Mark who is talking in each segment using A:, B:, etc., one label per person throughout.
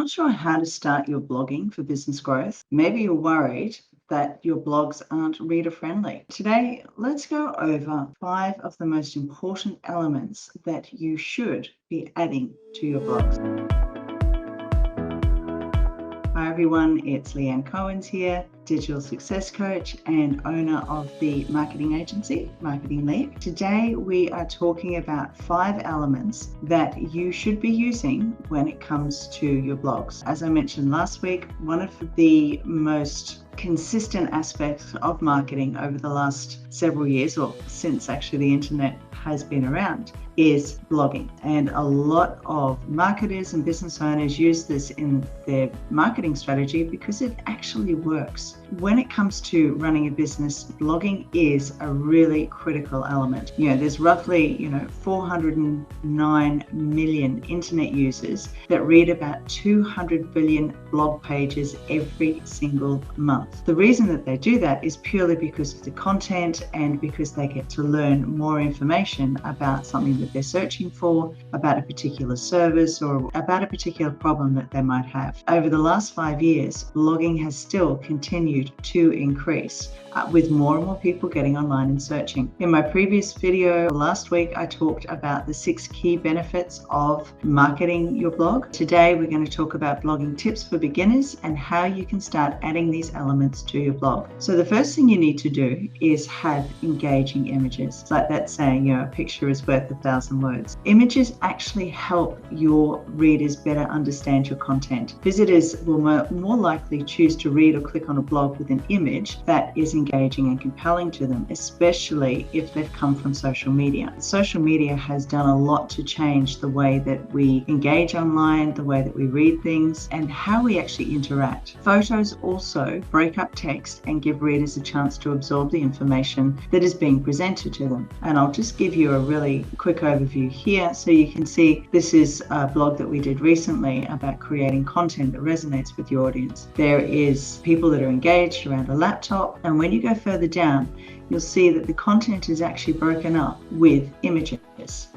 A: Not sure how to start your blogging for business growth? Maybe you're worried that your blogs aren't reader friendly. Today, let's go over 5 of the most important elements that you should be adding to your blogs. Hi everyone, it's Leanne Cohen's here, digital success coach and owner of the marketing agency, Marketing Leap. Today we are talking about 5 elements that you should be using when it comes to your blogs. As I mentioned last week, one of the most consistent aspects of marketing over the last several years, or since actually the internet has been around, is blogging. And a lot of marketers and business owners use this in their marketing strategy because it actually works. When it comes to running a business, blogging is a really critical element. There's roughly, 409 million internet users that read about 200 billion blog pages every single month. The reason that they do that is purely because of the content and because they get to learn more information about something that they're searching for, about a particular service, or about a particular problem that they might have. Over the last 5 years, blogging has still continued to increase with more and more people getting online and searching. In my previous video last week, I talked about the 6 key benefits of marketing your blog. Today, we're going to talk about blogging tips for beginners and how you can start adding these elements to your blog. So the first thing you need to do is have engaging images. It's like that saying, a picture is worth 1,000 words. Images actually help your readers better understand your content. Visitors will more likely choose to read or click on a blog with an image that is engaging and compelling to them, especially if they've come from social media. Social media has done a lot to change the way that we engage online, the way that we read things, and how we actually interact. Photos also break up text and give readers a chance to absorb the information that is being presented to them. And I'll just give you a really quick overview here so you can see this is a blog that we did recently about creating content that resonates with your audience. There is people that are engaged around a laptop, and when you go further down, you'll see that the content is actually broken up with images.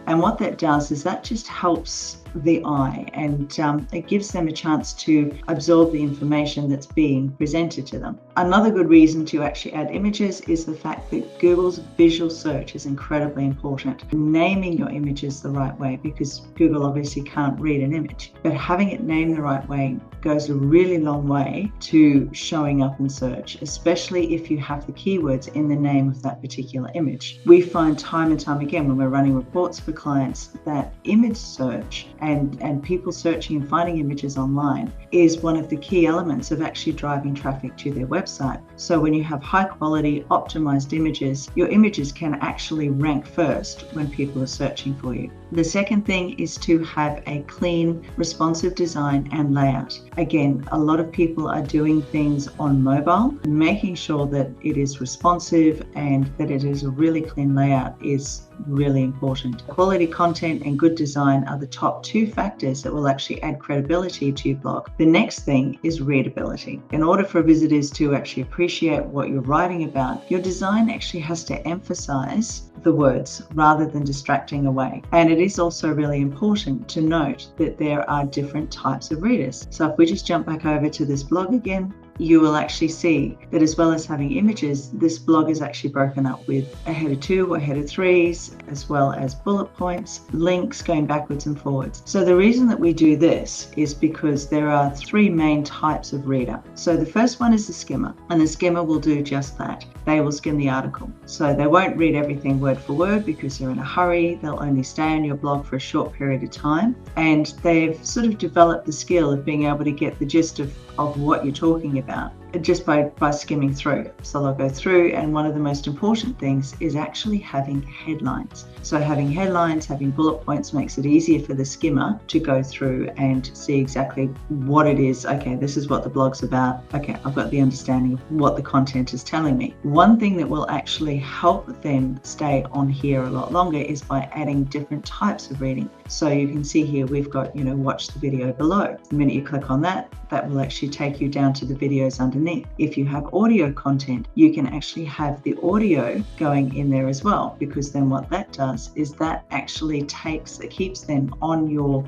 A: And what that does is that just helps the eye, and it gives them a chance to absorb the information that's being presented to them. Another good reason to actually add images is the fact that Google's visual search is incredibly important. Naming your images the right way, because Google obviously can't read an image, but having it named the right way goes a really long way to showing up in search, especially if you have the keywords in the name of that particular image. We find time and time again when we're running reports for clients that image search and people searching and finding images online is one of the key elements of actually driving traffic to their website. So when you have high quality optimized images, your images can actually rank first when people are searching for you. The second thing is to have a clean, responsive design and layout. Again, a lot of people are doing things on mobile. Making sure that it is responsive and that it is a really clean layout is really important. Quality content and good design are the top 2 factors that will actually add credibility to your blog. The next thing is readability. In order for visitors to actually appreciate what you're writing about, your design actually has to emphasize the words rather than distracting away. And it is also really important to note that there are different types of readers. So if we just jump back over to this blog again, you will actually see that as well as having images, this blog is actually broken up with a header 2 or header 3s, as well as bullet points, links going backwards and forwards. So the reason that we do this is because there are 3 main types of reader. So the first one is the skimmer, and the skimmer will do just that. They will skim the article. So they won't read everything word for word because they're in a hurry. They'll only stay on your blog for a short period of time. And they've sort of developed the skill of being able to get the gist of what you're talking about just by skimming through. So they'll go through, and one of the most important things is actually having headlines. So having headlines, having bullet points makes it easier for the skimmer to go through and see exactly what it is. Okay, this is what the blog's about. Okay, I've got the understanding of what the content is telling me. One thing that will actually help them stay on here a lot longer is by adding different types of reading. So you can see here we've got, watch the video below. The minute you click on that, that will actually take you down to the videos underneath. If you have audio content, you can actually have the audio going in there as well, because then what that does is that actually keeps them on your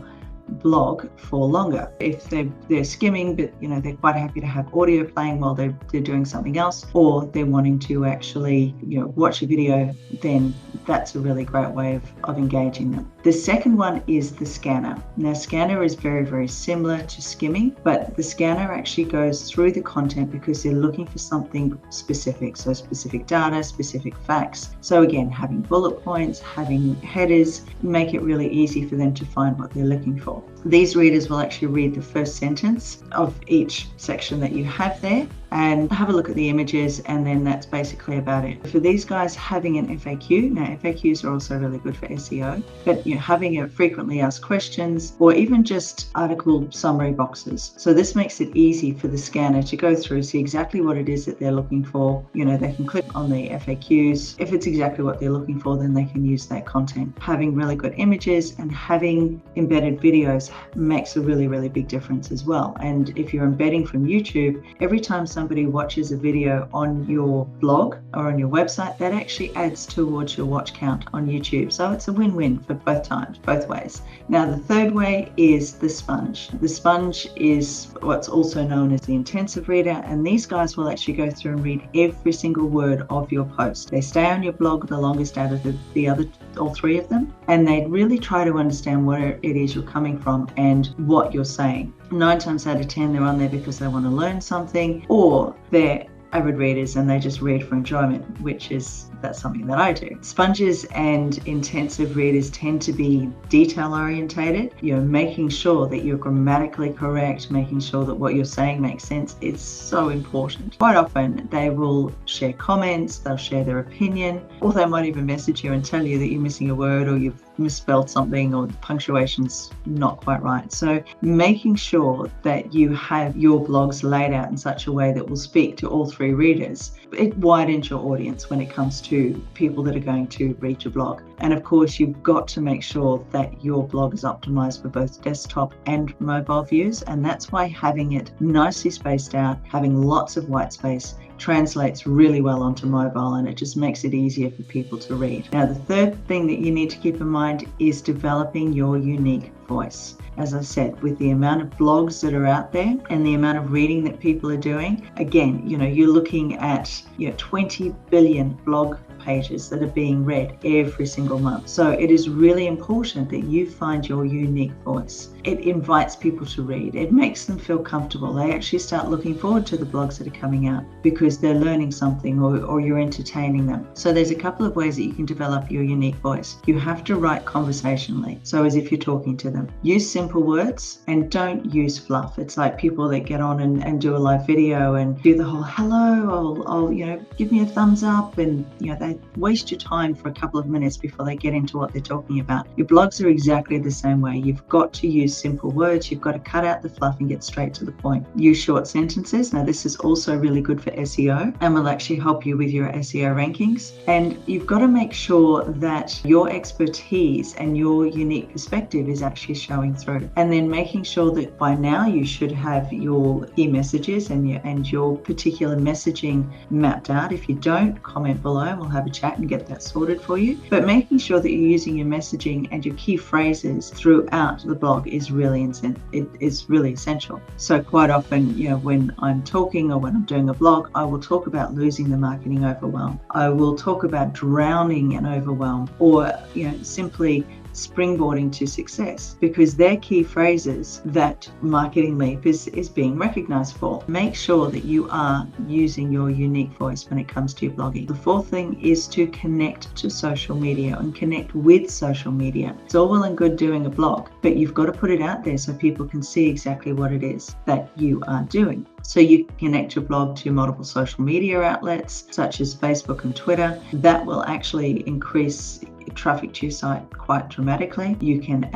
A: blog for longer. If they're skimming, but they're quite happy to have audio playing while they're doing something else, or they're wanting to actually watch a video, then that's a really great way of engaging them. The second one is the scanner. Now, scanner is very, very similar to skimming, but the scanner actually goes through the content because they're looking for something specific. So specific data, specific facts. So again, having bullet points, having headers, make it really easy for them to find what they're looking for. These readers will actually read the first sentence of each section that you have there and have a look at the images, and then that's basically about it. For these guys, having an FAQ, now FAQs are also really good for SEO, but having a frequently asked questions or even just article summary boxes. So this makes it easy for the scanner to go through, see exactly what it is that they're looking for. They can click on the FAQs. If it's exactly what they're looking for, then they can use that content. Having really good images and having embedded videos makes a really, really big difference as well. And if you're embedding from YouTube, every time somebody watches a video on your blog or on your website, that actually adds towards your watch count on YouTube. So it's a win-win for both ways. Now, the third way is the sponge. The sponge is what's also known as the intensive reader, and these guys will actually go through and read every single word of your post. They stay on your blog the longest out of the other all three of them, and they really try to understand where it is you're coming from and what you're saying. 9 times out of 10, they're on there because they want to learn something, or they're avid readers and they just read for enjoyment, that's something that I do. Sponges and intensive readers tend to be detail orientated, making sure that you're grammatically correct, making sure that what you're saying makes sense is so important. Quite often they will share comments, they'll share their opinion, or they might even message you and tell you that you're missing a word or you've misspelled something or the punctuation's not quite right. So making sure that you have your blogs laid out in such a way that will speak to all three readers, it widens your audience when it comes to people that are going to read your blog. And of course, you've got to make sure that your blog is optimized for both desktop and mobile views, and that's why having it nicely spaced out, having lots of white space, translates really well onto mobile, and it just makes it easier for people to read. Now, the third thing that you need to keep in mind is developing your unique voice. As I said, with the amount of blogs that are out there and the amount of reading that people are doing, again, you're looking at 20 billion blog pages that are being read every single month. So it is really important that you find your unique voice. It invites people to read. It makes them feel comfortable. They actually start looking forward to the blogs that are coming out because they're learning something or you're entertaining them. So there's a couple of ways that you can develop your unique voice. You have to write conversationally, so as if you're talking to them. Use simple words and don't use fluff. It's like people that get on and do a live video and do the whole hello, I'll give me a thumbs up, and they waste your time for a couple of minutes before they get into what they're talking about. Your blogs are exactly the same way. You've got to use simple words. You've got to cut out the fluff and get straight to the point. Use short sentences. Now, this is also really good for SEO and will actually help you with your SEO rankings. And you've got to make sure that your expertise and your unique perspective is actually showing through. And then making sure that by now you should have your key messages and your particular messaging mapped out. If you don't, comment below and we'll have a chat and get that sorted for you. But making sure that you're using your messaging and your key phrases throughout the blog is really essential. So quite often, when I'm talking or when I'm doing a blog, I will talk about losing the marketing overwhelm. I will talk about drowning in overwhelm, or simply springboarding to success, because they're key phrases that Marketing Leap is being recognized for. Make sure that you are using your unique voice when it comes to your blogging. The fourth thing is to connect to social media and connect with social media. It's all well and good doing a blog, but you've got to put it out there so people can see exactly what it is that you are doing. So you can connect your blog to multiple social media outlets such as Facebook and Twitter. That will actually increase traffic to your site quite dramatically. You can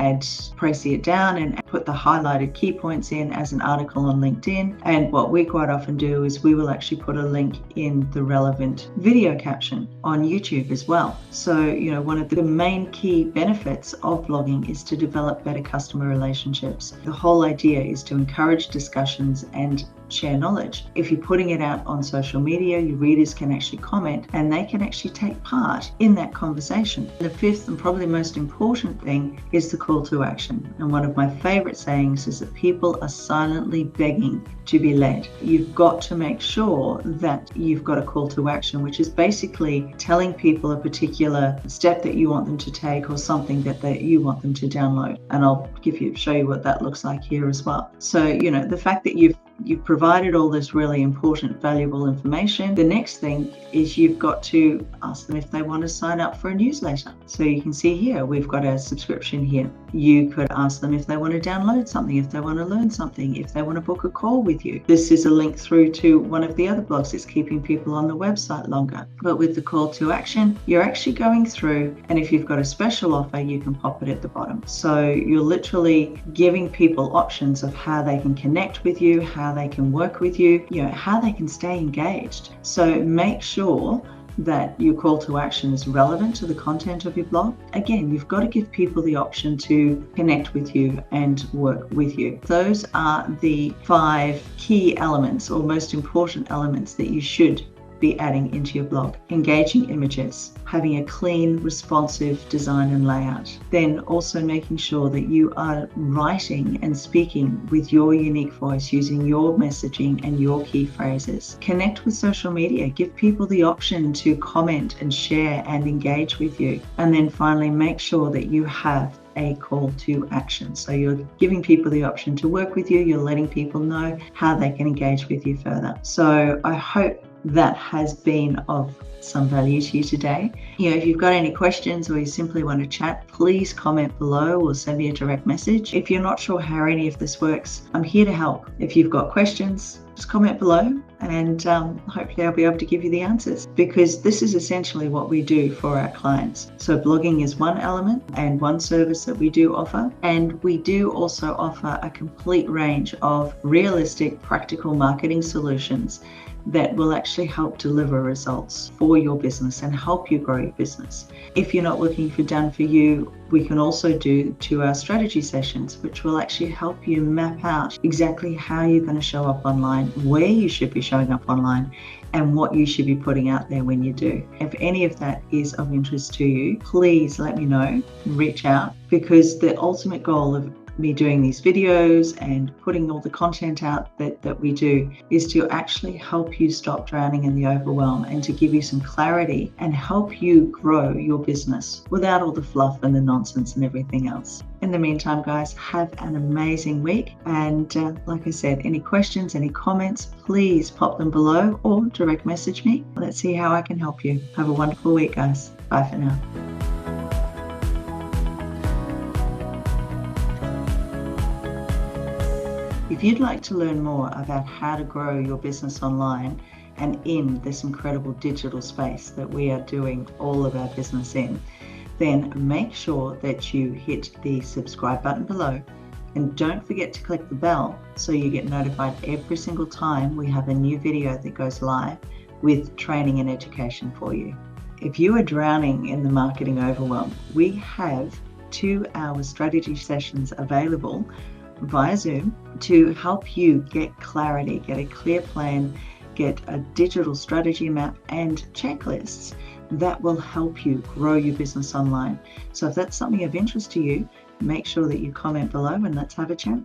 A: press it down and put the highlighted key points in as an article on LinkedIn. And what we quite often do is we will actually put a link in the relevant video caption on YouTube as well. So, one of the main key benefits of blogging is to develop better customer relationships. The whole idea is to encourage discussions and share knowledge. If you're putting it out on social media, your readers can actually comment and they can actually take part in that conversation. The fifth and probably most important thing is the call to action. And one of my favorite sayings is that people are silently begging to be led. You've got to make sure that you've got a call to action, which is basically telling people a particular step that you want them to take or something that you want them to download. And I'll show you what that looks like here as well. So, the fact that you've provided all this really important, valuable information. The next thing is you've got to ask them if they want to sign up for a newsletter. So you can see here, we've got a subscription here. You could ask them if they want to download something, if they want to learn something, if they want to book a call with you. This is a link through to one of the other blogs. It's keeping people on the website longer. But with the call to action, you're actually going through, and if you've got a special offer, you can pop it at the bottom. So you're literally giving people options of how they can connect with you, how they can work with you, how they can stay engaged. So make sure that your call to action is relevant to the content of your blog. Again, you've got to give people the option to connect with you and work with you. Those are the 5 key elements or most important elements that you should be adding into your blog. Engaging images, having a clean, responsive design and layout. Then also making sure that you are writing and speaking with your unique voice, using your messaging and your key phrases. Connect with social media. Give people the option to comment and share and engage with you. And then finally, make sure that you have a call to action. So you're giving people the option to work with you. You're letting people know how they can engage with you further. So I hope that has been of some value to you today. If you've got any questions or you simply want to chat, please comment below or send me a direct message. If you're not sure how any of this works, I'm here to help. If you've got questions, just comment below and hopefully I'll be able to give you the answers, because this is essentially what we do for our clients. So blogging is one element and one service that we do offer, and we do also offer a complete range of realistic, practical marketing solutions that will actually help deliver results for your business and help you grow your business. If you're not looking for done for you, we can also do 2-hour strategy sessions, which will actually help you map out exactly how you're going to show up online, where you should be showing up online, and what you should be putting out there when you do. If any of that is of interest to you, please let me know, reach out, because the ultimate goal of me doing these videos and putting all the content out that we do is to actually help you stop drowning in the overwhelm and to give you some clarity and help you grow your business without all the fluff and the nonsense and everything else. In the meantime, guys, have an amazing week. And like I said, any questions, any comments, please pop them below or direct message me. Let's see how I can help you. Have a wonderful week, guys. Bye for now. If you'd like to learn more about how to grow your business online and in this incredible digital space that we are doing all of our business in, then make sure that you hit the subscribe button below, and don't forget to click the bell so you get notified every single time we have a new video that goes live with training and education for you. If you are drowning in the marketing overwhelm, we have 2-hour strategy sessions available via Zoom to help you get clarity, get a clear plan, get a digital strategy map and checklists that will help you grow your business online. So if that's something of interest to you, make sure that you comment below and let's have a chat.